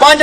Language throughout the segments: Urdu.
5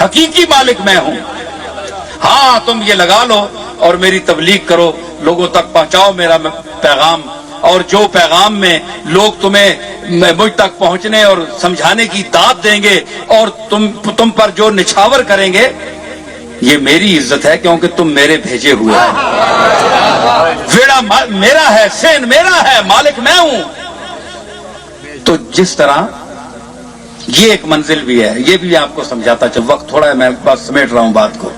حقیقی مالک میں ہوں. ہاں تم یہ لگا لو اور میری تبلیغ کرو، لوگوں تک پہنچاؤ میرا پیغام، اور جو پیغام میں لوگ تمہیں مجھ تک پہنچنے اور سمجھانے کی دعوت دیں گے اور تم پر جو نچھاور کریں گے، یہ میری عزت ہے کیونکہ تم میرے بھیجے ہوئے ہیں. ویڑا میرا ہے، سین میرا ہے، مالک میں ہوں. تو جس طرح یہ ایک منزل بھی ہے، یہ بھی آپ کو سمجھاتا چل، وقت تھوڑا ہے میں بس سمیٹ رہا ہوں بات کو.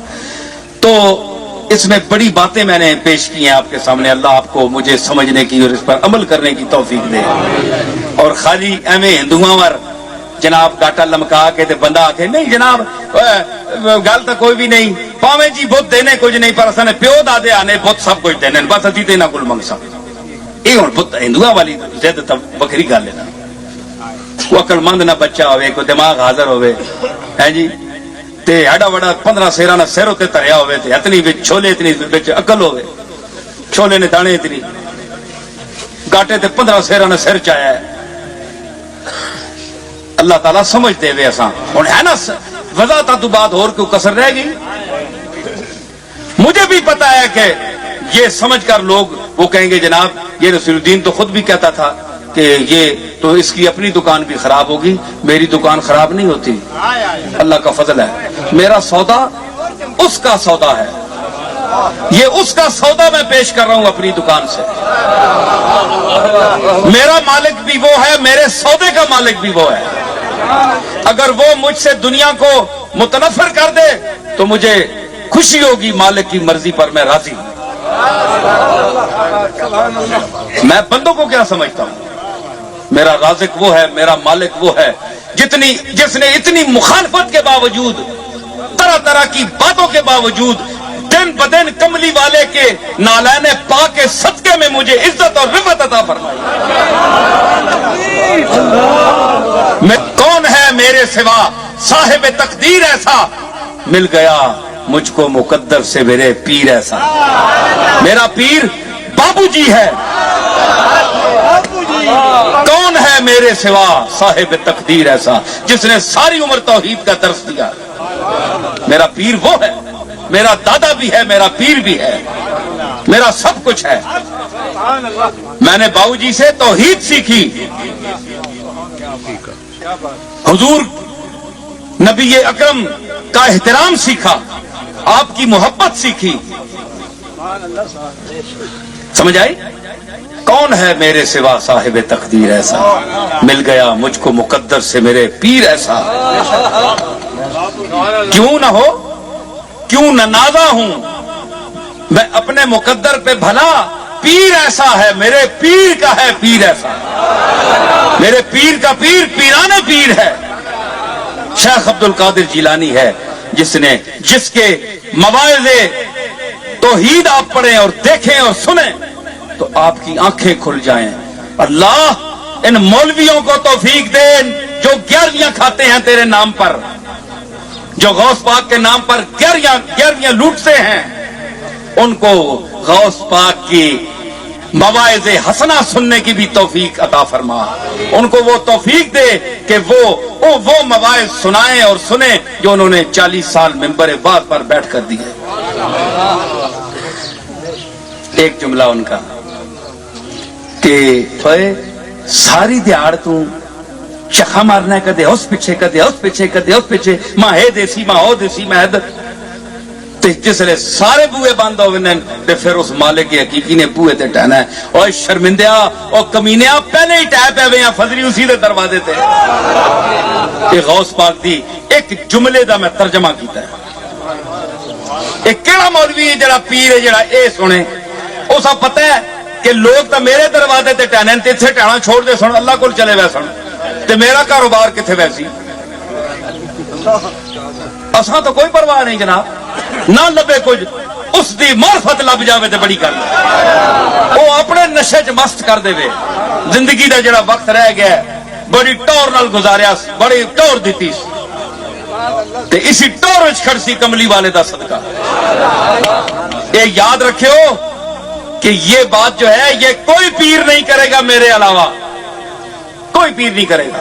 تو اس میں بڑی باتیں میں نے پیش کی ہیں آپ کے سامنے. اللہ آپ کو مجھے سمجھنے کی اور اس پر عمل کرنے کی توفیق دے. اور خالی ایویں ہندوؤں ور جناب گاٹا لمکا کے تے بندہ آ کے نہیں جناب گل تو کوئی بھی نہیں، پاویں جی بت دینے کچھ نہیں پر اساں نے پیو دادے آنے بت سب کچھ دینے، بس اسی تے انہاں کول منگ سک. یہ ہن بت ہندوؤں والی ضد تے بکری گل ہے نا. وہ عقل مند نہ بچہ ہوئے، کوئی دماغ حاضر ہوئے ہے جی، تے ہڈا وڈا 15 سیراں نہ سر تے تریا ہوئے، تے اتنی وچ چھولے اتنی وچ عقل ہوئے، چھولے نے دانے اتنی گاٹے تے 15 سیراں نہ سر چایا ہے. اللہ تعالیٰ سمجھتے ہوئے اساں ہن ہے نا وضاحت تو بعد اور کوئی کسر رہ گئی. مجھے بھی پتا ہے کہ یہ سمجھ کر لوگ وہ کہیں گے جناب یہ رسول الدین تو خود بھی کہتا تھا کہ یہ تو اس کی اپنی دکان بھی خراب ہوگی، میری دکان خراب نہیں ہوتی، اللہ کا فضل ہے. میرا سودا اس کا سودا ہے، یہ اس کا سودا میں پیش کر رہا ہوں اپنی دکان سے. میرا مالک بھی وہ ہے، میرے سودے کا مالک بھی وہ ہے. اگر وہ مجھ سے دنیا کو متنفر کر دے تو مجھے خوشی ہوگی، مالک کی مرضی پر میں راضی ہوں. میں بندوں کو کیا سمجھتا ہوں؟ میرا رازق وہ ہے، میرا مالک وہ ہے جس نے اتنی مخالفت کے باوجود، طرح طرح کی باتوں کے باوجود، دن بدن کملی والے کے نالین پاک کے صدقے میں مجھے عزت اور رفعت عطا فرمائی. میں کون ہے میرے سوا صاحب تقدیر ایسا، مل گیا مجھ کو مقدر سے میرے پیر ایسا. میرا پیر بابو جی ہے. کون ہے میرے سوا صاحب تقدیر ایسا جس نے ساری عمر توحید کا درس دیا. میرا پیر وہ ہے، میرا دادا بھی ہے، میرا پیر بھی ہے، میرا سب کچھ ہے. میں نے باؤ جی سے توحید سیکھی، حضور نبی اکرم کا احترام سیکھا، آپ کی محبت سیکھی. سمجھ آئی؟ کون ہے میرے سوا صاحب تقدیر ایسا، مل گیا مجھ کو مقدر سے میرے پیر ایسا. کیوں نہ ہو، کیوں نہ نازا ہوں میں اپنے مقدر پہ، بھلا پیر ایسا ہے، میرے پیر کا ہے پیر ایسا. میرے پیر کا پیر پیرانے پیر ہے. شیخ عبد القادر جیلانی ہے جس کے مواعظ توحید آپ پڑھیں اور دیکھیں اور سنیں تو آپ کی آنکھیں کھل جائیں. اللہ ان مولویوں کو توفیق دے جو 11ویاں کھاتے ہیں تیرے نام پر، جو غوث پاک کے نام پر 11ویاں لوٹتے ہیں، ان کو غوث پاک کی مواعظ حسنہ سننے کی بھی توفیق عطا فرما. ان کو وہ توفیق دے کہ وہ مواعظ سنائیں اور سنیں جو انہوں نے 40 سال منبر باز پر بیٹھ کر دیے. ایک جملہ ان کا کہ ساری دیہڑ تو چکھا مارنا کدے اس پیچھے کدے اس پیچھے کدے اس پیچھے، ماں ہے دیسی ماں ہو دیسی میں جس لئے سارے بوئے بند ہوئے تے پھر اس مالک کی حقیقی نے بوئے تے ٹہنا ہے. اور شرمندیا اور کمینیا پہلے ہی ٹہ پہ ہوئے ہیں فضری اسی دے دروازے تے. یہ غوث پاک دی ایک جملے دا میں ترجمہ کیتا ہے. ایک کیڑا مولوی ہے جڑا پیر ہے جڑا اے سنے اسا پتہ ہے کہ لوگ تو میرے دروازے تے ٹہنے تے اتھے ٹہنا چھوڑ دے سن، اللہ کول چلے وے سن، تے میرا کاروبار کتھے ویسی. اساں تو کوئی پرواہ نہیں جناب، نہ لبے کچھ، اس دی معرفت لب جاوے تے بڑی گل. وہ اپنے نشے چ مست کر دے وے، زندگی دا جڑا وقت رہ گیا بڑی ٹور نال گزاریا، بڑی ٹور دیتی تے اسی ٹور وچ کھڑسی کملی والے دا صدقہ. یہ یاد رکھیو کہ یہ بات جو ہے یہ کوئی پیر نہیں کرے گا میرے علاوہ، کوئی پیر نہیں کرے گا.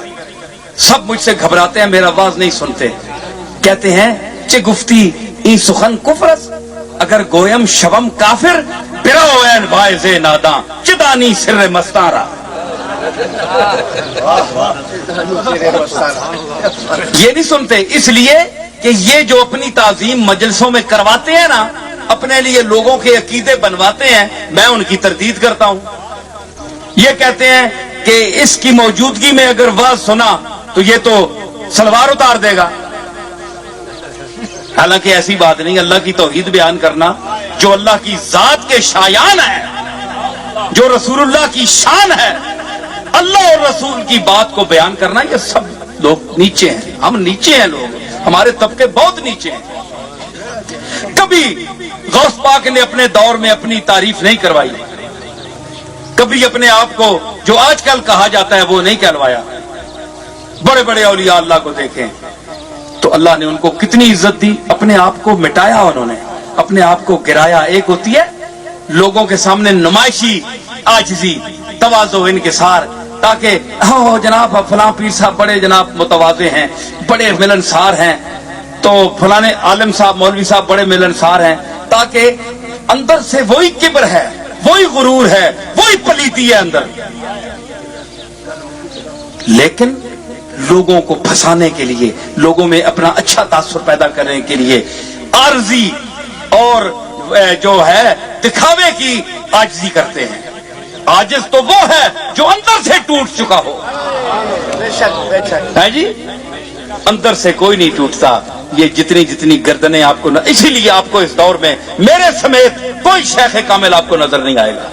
سب مجھ سے گھبراتے ہیں، میرا آواز نہیں سنتے کہتے ہیں چه گفتی این سخن کفر است، اگر گویم شوم کافر براو این واعظ ناداں چه دانی سر مستاں را. یہ نہیں سنتے، اس لیے کہ یہ جو اپنی تعظیم مجلسوں میں کرواتے ہیں نا، اپنے لیے لوگوں کے عقیدے بنواتے ہیں، میں ان کی تردید کرتا ہوں. یہ کہتے ہیں کہ اس کی موجودگی میں اگر واز سنا تو یہ تو سلوار اتار دے گا. حالانکہ ایسی بات نہیں. اللہ کی توحید بیان کرنا جو اللہ کی ذات کے شایان ہے، جو رسول اللہ کی شان ہے، اللہ اور رسول کی بات کو بیان کرنا، یہ سب لوگ نیچے ہیں. ہم نیچے ہیں، لوگ ہمارے طبقے بہت نیچے ہیں. کبھی غوث پاک نے اپنے دور میں اپنی تعریف نہیں کروائی، کبھی اپنے آپ کو جو آج کل کہا جاتا ہے وہ نہیں کہلوایا. بڑے بڑے اولیاء اللہ کو دیکھیں تو اللہ نے ان کو کتنی عزت دی، اپنے آپ کو مٹایا، انہوں نے اپنے آپ کو گرایا. ایک ہوتی ہے لوگوں کے سامنے نمائشی عاجزی، تواضع، انکسار، تاکہ جناب فلاں پیر صاحب بڑے جناب متواضع ہیں، بڑے ملنسار ہیں، تو فلاں عالم صاحب مولوی صاحب بڑے ملنسار ہیں، تاکہ اندر سے وہی کبر ہے، وہی غرور ہے، وہی پلیتی ہے اندر. لیکن لوگوں کو پھنسانے کے لیے، لوگوں میں اپنا اچھا تاثر پیدا کرنے کے لیے عارضی اور جو ہے دکھاوے کی عاجزی کرتے ہیں. عاجز تو وہ ہے جو اندر سے ٹوٹ چکا ہو. ہے جی، اندر سے کوئی نہیں ٹوٹتا. یہ جتنی گردنیں آپ کو اسی لیے آپ کو اس دور میں میرے سمیت کوئی شیخ کامل آپ کو نظر نہیں آئے گا.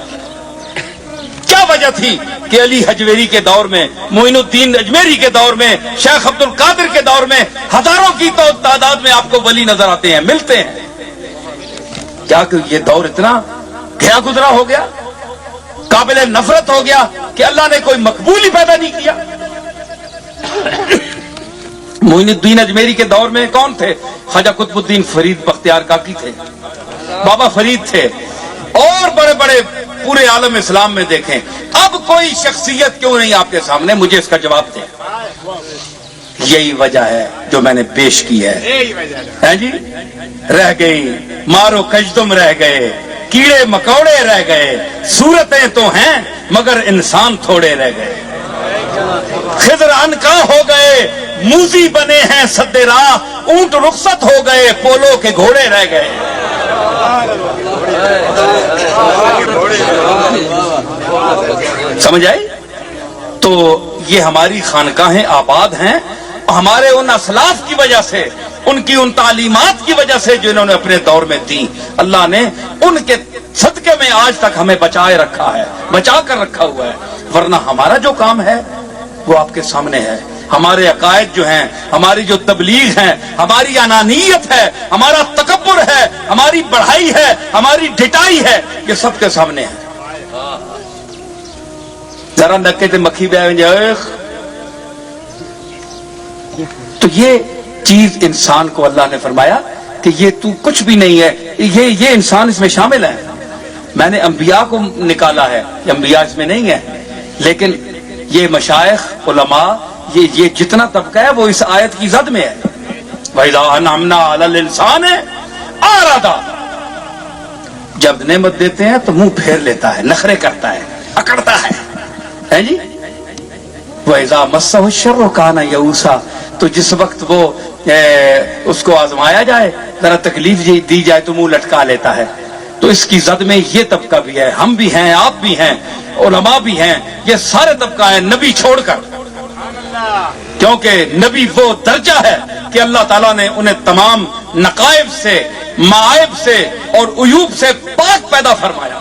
کیا وجہ تھی کہ علی حجویری کے دور میں، معین الدین اجمیری کے دور میں، شیخ عبد القادر کے دور میں ہزاروں کی تعداد میں آپ کو ولی نظر آتے ہیں، ملتے ہیں؟ کیا کہ یہ دور اتنا گیا گزرا ہو گیا، قابل نفرت ہو گیا کہ اللہ نے کوئی مقبول ہی پیدا نہیں کیا. معین الدین اجمیری کے دور میں کون تھے؟ خواجہ قطب الدین فرید بختیار کاکی تھے، بابا فرید تھے، اور بڑے بڑے پورے عالم اسلام میں دیکھیں. اب کوئی شخصیت کیوں نہیں آپ کے سامنے؟ مجھے اس کا جواب دیں. یہی وجہ ہے جو میں نے پیش کی ہے جی. رہ گئی مارو کجدم، رہ گئے کیڑے مکوڑے، رہ گئے صورتیں تو ہیں مگر انسان تھوڑے رہ گئے. خضر عنقا ہو گئے موزی بنے ہیں سد راہ، اونٹ رخصت ہو گئے پولو کے گھوڑے رہ گئے. سمجھ آئی؟ تو یہ ہماری خانقاہیں آباد ہیں ہمارے ان اسلاف کی وجہ سے، ان کی ان تعلیمات کی وجہ سے جو انہوں نے اپنے دور میں دی. اللہ نے ان کے صدقے میں آج تک ہمیں بچائے رکھا ہے، بچا کر رکھا ہوا ہے. ورنہ ہمارا جو کام ہے وہ آپ کے سامنے ہے. ہمارے عقائد جو ہیں، ہماری جو تبلیغ ہے، ہماری انانیت ہے، ہمارا تکبر ہے، ہماری بڑھائی ہے، ہماری ڈٹائی ہے، یہ سب کے سامنے ہے. ذرا نکے تے مکھی بہ جائے تو یہ چیز انسان کو اللہ نے فرمایا کہ یہ تو کچھ بھی نہیں ہے، یہ انسان اس میں شامل ہے. میں نے انبیاء کو نکالا ہے، یہ انبیاء اس میں نہیں ہے، لیکن یہ مشائخ، علماء، یہ جتنا طبقہ ہے وہ اس آیت کی زد میں ہے. وَإِذَا أَنْعَمْنَا عَلَى الْإِنسَانِ أَعْرَضَ، جب نعمت دیتے ہیں تو منہ پھیر لیتا ہے، نخرے کرتا ہے، اکڑتا ہے جی. وَإِذَا مَسَّهُ الشَّرُّ كَانَ يَئُوسًا، تو جس وقت وہ اس کو آزمایا جائے، ذرا تکلیف دی جائے تو منہ لٹکا لیتا ہے. تو اس کی زد میں یہ طبقہ بھی ہے، ہم بھی ہیں، آپ بھی ہیں، علماء بھی ہیں، یہ سارے طبقہ ہیں نبی چھوڑ کر. کیونکہ نبی وہ درجہ ہے کہ اللہ تعالیٰ نے انہیں تمام نقائب سے، معائب سے اور عیوب سے پاک پیدا فرمایا.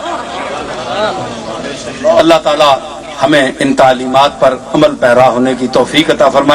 اللہ تعالیٰ ہمیں ان تعلیمات پر عمل پیرا ہونے کی توفیق عطا فرمائے.